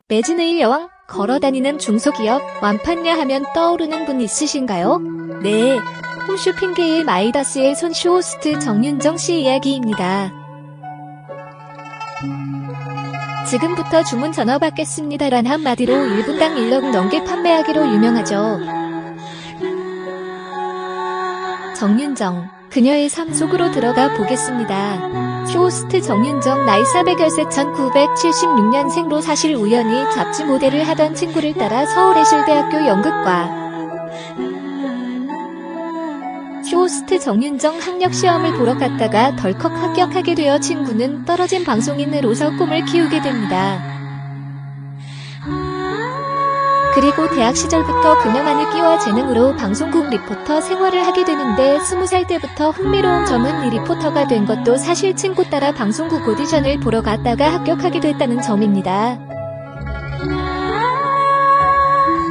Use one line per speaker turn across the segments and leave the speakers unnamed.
매진의 여왕, 걸어다니는 중소기업, 완판냐 하면 떠오르는 분 있으신가요? 네, 홈쇼핑계의 마이다스의 손 쇼호스트 정윤정 씨 이야기입니다. 지금부터 주문 전화 받겠습니다란 한마디로 1분당 1억 넘게 판매하기로 유명하죠. 정윤정, 그녀의 삶 속으로 들어가 보겠습니다. 쇼호스트 정윤정, 나이 400여세, 1976년생로 사실 우연히 잡지 모델을 하던 친구를 따라 서울예실대학교 연극과 쇼호스트 정윤정 학력시험을 보러 갔다가 덜컥 합격하게 되어 친구는 떨어진 방송인으로서 꿈을 키우게 됩니다. 그리고 대학 시절부터 그녀만의 끼와 재능으로 방송국 리포터 생활을 하게 되는데 20살 때부터 흥미로운 점은 이 리포터가 된 것도 사실 친구 따라 방송국 오디션을 보러 갔다가 합격하게 됐다는 점입니다.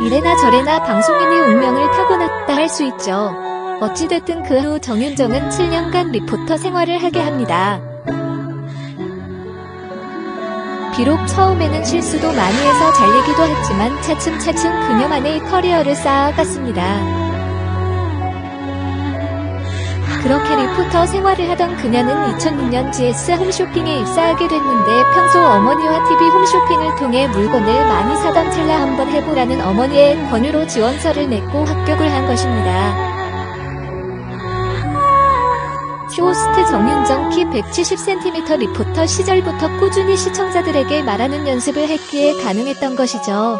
이래나 저래나 방송인의 운명을 타고났다 할 수 있죠. 어찌됐든 그 후 정윤정은 7년간 리포터 생활을 하게 합니다. 비록 처음에는 실수도 많이 해서 잘리기도 했지만 차츰차츰 그녀만의 커리어를 쌓아갔습니다. 그렇게 리포터 생활을 하던 그녀는 2006년 GS 홈쇼핑에 입사하게 됐는데 평소 어머니와 TV 홈쇼핑을 통해 물건을 많이 사던 찰나 한번 해보라는 어머니의 권유로 지원서를 냈고 합격을 한 것입니다. 쇼호스트 정윤정 키 170cm 리포터 시절부터 꾸준히 시청자들에게 말하는 연습을 했기에 가능했던 것이죠.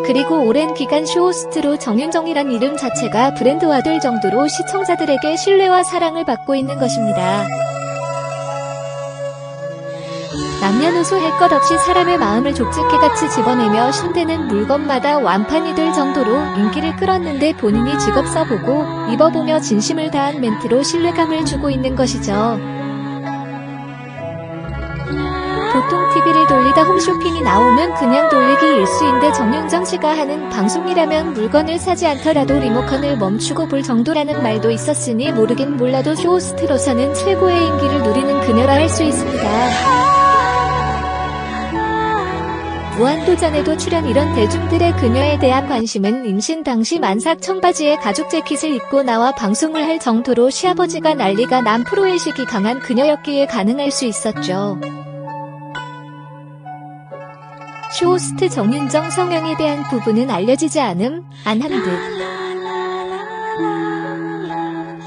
그리고 오랜 기간 쇼호스트로 정윤정이란 이름 자체가 브랜드화될 정도로 시청자들에게 신뢰와 사랑을 받고 있는 것입니다. 남녀노소 할 것 없이 사람의 마음을 족집게같이 집어내며 손대는 물건마다 완판이 될 정도로 인기를 끌었는데 본인이 직업 써보고 입어보며 진심을 다한 멘트로 신뢰감을 주고 있는 것이죠. 보통 TV를 돌리다 홈쇼핑이 나오면 그냥 돌리기 일수인데 정윤정 씨가 하는 방송이라면 물건을 사지 않더라도 리모컨을 멈추고 볼 정도라는 말도 있었으니 모르긴 몰라도 쇼호스트로서는 최고의 인기를 누리는 그녀라 할 수 있습니다. 무한도전에도 출연 이런 대중들의 그녀에 대한 관심은 임신 당시 만삭 청바지에 가죽 재킷을 입고 나와 방송을 할 정도로 시아버지가 난리가 난 프로의식이 강한 그녀였기에 가능할 수 있었죠. 쇼호스트 정윤정 성향에 대한 부분은 알려지지 않은 듯.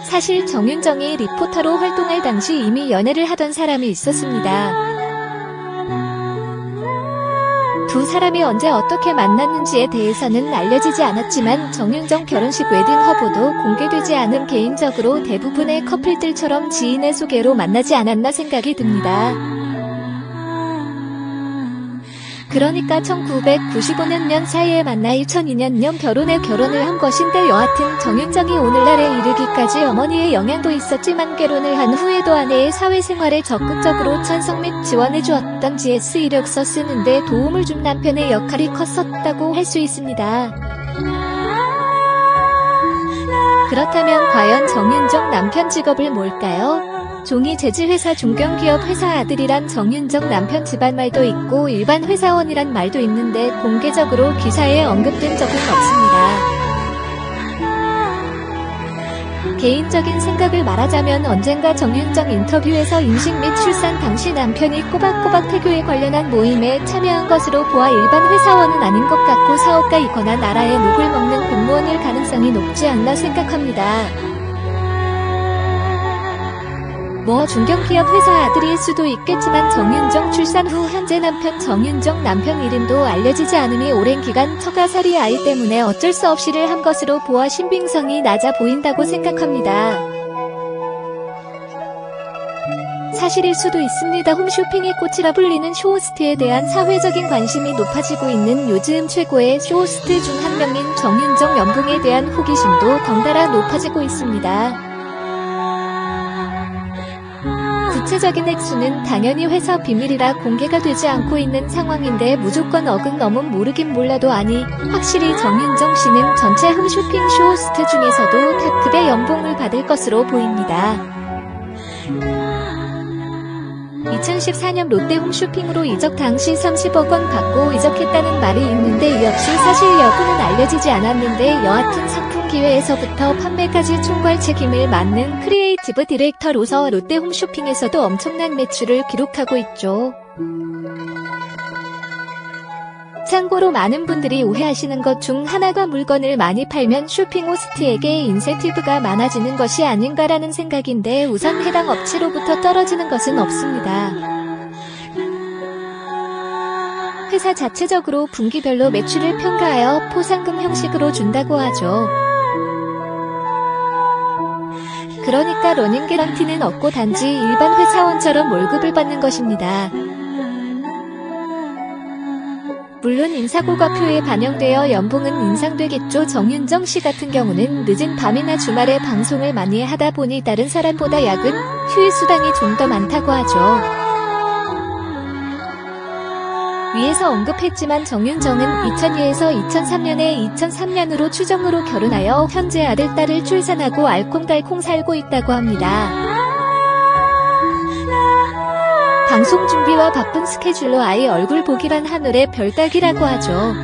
사실 정윤정이 리포터로 활동할 당시 이미 연애를 하던 사람이 있었습니다. 두 사람이 언제 어떻게 만났는지에 대해서는 알려지지 않았지만 정윤정 결혼식 웨딩 화보도 공개되지 않은 개인적으로 대부분의 커플들처럼 지인의 소개로 만나지 않았나 생각이 듭니다. 그러니까 1995년 사이에 만나 2002년 결혼을 한 것인데 여하튼 정윤정이 오늘날에 이르기까지 어머니의 영향도 있었지만 결혼을 한 후에도 아내의 사회생활에 적극적으로 찬성 및 지원해주었던 GS 이력서 쓰는데 도움을 준 남편의 역할이 컸었다고 할 수 있습니다. 그렇다면 과연 정윤정 남편 직업을 뭘까요? 종이 재질회사 중견기업 회사 아들이란 정윤정 남편 집안말도 있고 일반 회사원이란 말도 있는데 공개적으로 기사에 언급된 적은 없습니다. 개인적인 생각을 말하자면 언젠가 정윤정 인터뷰에서 임신 및 출산 당시 남편이 꼬박꼬박 태교에 관련한 모임에 참여한 것으로 보아 일반 회사원은 아닌 것 같고 사업가이거나 나라의 녹을 먹는 공무원일 가능성이 높지 않나 생각합니다. 중견기업 회사 아들일 수도 있겠지만 정윤정 출산 후 현재 남편 정윤정 남편 이름도 알려지지 않음이 오랜 기간 처가살이 아이 때문에 어쩔 수 없이를 한 것으로 보아 신빙성이 낮아 보인다고 생각합니다. 사실일 수도 있습니다. 홈쇼핑의 꽃이라 불리는 쇼호스트에 대한 사회적인 관심이 높아지고 있는 요즘 최고의 쇼호스트 중 한 명인 정윤정 연봉에 대한 호기심도 덩달아 높아지고 있습니다. 구체적인 액수는 당연히 회사 비밀이라 공개가 되지 않고 있는 상황인데 무조건 억은 넘은 모르긴 몰라도 아니 확실히 정윤정 씨는 전체 홈쇼핑 쇼호스트 중에서도 탑급의 연봉을 받을 것으로 보입니다. 2014년 롯데 홈쇼핑으로 이적 당시 30억 원 받고 이적했다는 말이 있는데 이 역시 사실 여부는 알려지지 않았는데 여하튼 상품 기획에서부터 판매까지 총괄 책임을 맡는 크리에이티브 디렉터로서 롯데 홈쇼핑에서도 엄청난 매출을 기록하고 있죠. 참고로 많은 분들이 오해하시는 것 중 하나가 물건을 많이 팔면 쇼핑 호스트에게 인센티브가 많아지는 것이 아닌가라는 생각인데 우선 해당 업체로부터 떨어지는 것은 없습니다. 회사 자체적으로 분기별로 매출을 평가하여 포상금 형식으로 준다고 하죠. 그러니까 러닝 개런티는 없고 단지 일반 회사원처럼 월급을 받는 것입니다. 물론 인사고과표에 반영되어 연봉은 인상되겠죠. 정윤정 씨 같은 경우는 늦은 밤이나 주말에 방송을 많이 하다 보니 다른 사람보다 야근, 휴일 수당이 좀 더 많다고 하죠. 위에서 언급했지만 정윤정은 2002에서 2003년에 2003년으로 추정으로 결혼하여 현재 아들, 딸을 출산하고 알콩달콩 살고 있다고 합니다. 방송 준비와 바쁜 스케줄로 아이 얼굴 보기란 하늘의 별 따기라고 하죠.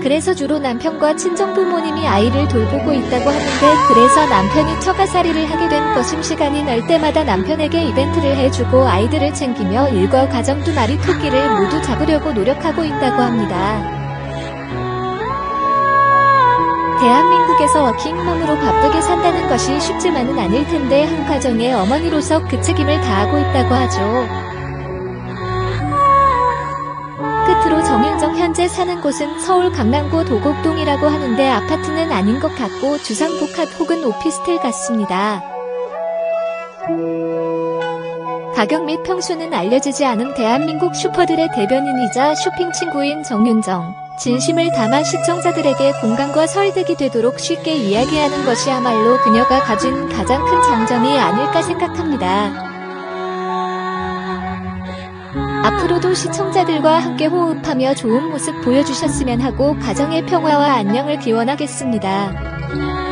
그래서 주로 남편과 친정부모님이 아이를 돌보고 있다고 하는데 그래서 남편이 처가살이를 하게 된 것임. 시간이 날 때마다 남편에게 이벤트를 해주고 아이들을 챙기며 일과 가정 두 마리 토끼를 모두 잡으려고 노력하고 있다고 합니다. 대한민국에서 워킹맘으로 바쁘게 산다는 것이 쉽지만은 않을 텐데 한 가정의 어머니로서 그 책임을 다하고 있다고 하죠. 끝으로 정윤정 현재 사는 곳은 서울 강남구 도곡동이라고 하는데 아파트는 아닌 것 같고 주상복합 혹은 오피스텔 같습니다. 가격 및 평수는 알려지지 않은 대한민국 슈퍼들의 대변인이자 쇼핑 친구인 정윤정. 진심을 담아 시청자들에게 공감과 설득이 되도록 쉽게 이야기하는 것이야말로 그녀가 가진 가장 큰 장점이 아닐까 생각합니다. 앞으로도 시청자들과 함께 호흡하며 좋은 모습 보여주셨으면 하고 가정의 평화와 안녕을 기원하겠습니다.